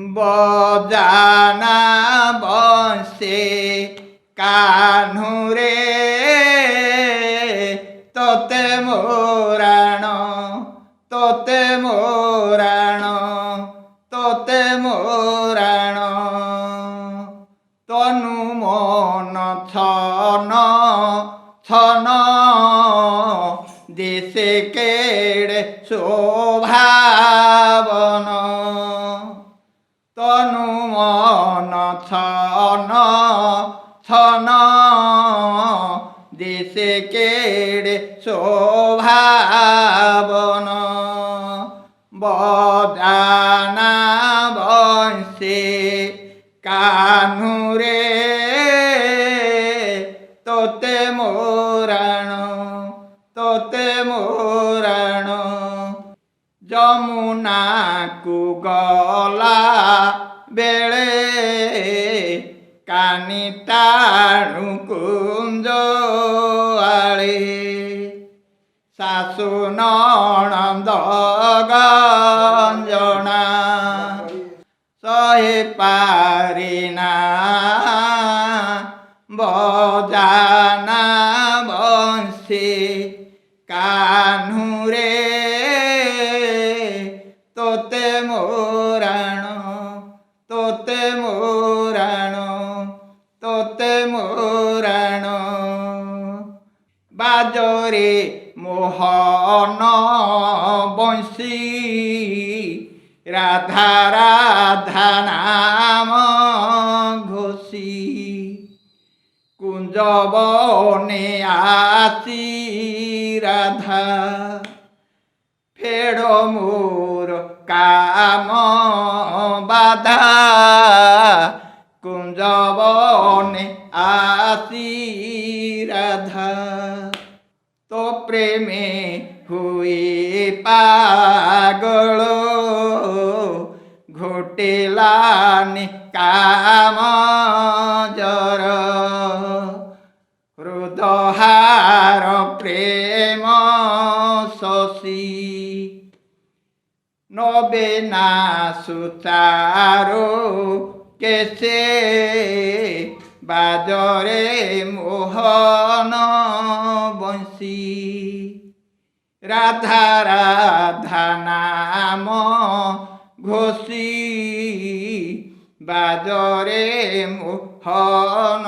বজানা বসে কাহ্নুরে তোতে মোরাণ তোতে মোরাণ তোতে মোরাণ তনু মন ছন ছন দিশে কেড়ে শোভাবন তনু মন ছন ছন দিশে কেড়ে শোভাবন বজানা বংশে কাহ্নুরে তোতে মোরাণ তোতে মোরাণ যমুনাକୁ গলা বেড়ে কানি টাণু কুঞ্জ আড়ে শাশু নଣନ୍ଦ ଗଞ୍ଜଣା ସହି ପାରିନା ବଜାନା ବଂଶୀ କାହ୍নুরে তোতে মোরাণ তোতে মোরাণ তোতে মোরাণ বাজরে মোহন বংশী রাধা রাধা নাম ঘোষী কুঞ্জবনে আসি রাধা ফেড় মোর কাম বাধা কুঞ্জবনে আসি রাধা তো প্রেমে হুই পাগল ঘটিলানি কাম জর হৃদহার প্রেম শশী নবে না সুচারো কেসে বাজরে মোহন বংশী রাধা রাধা নাম ঘোষী বাজরে মোহন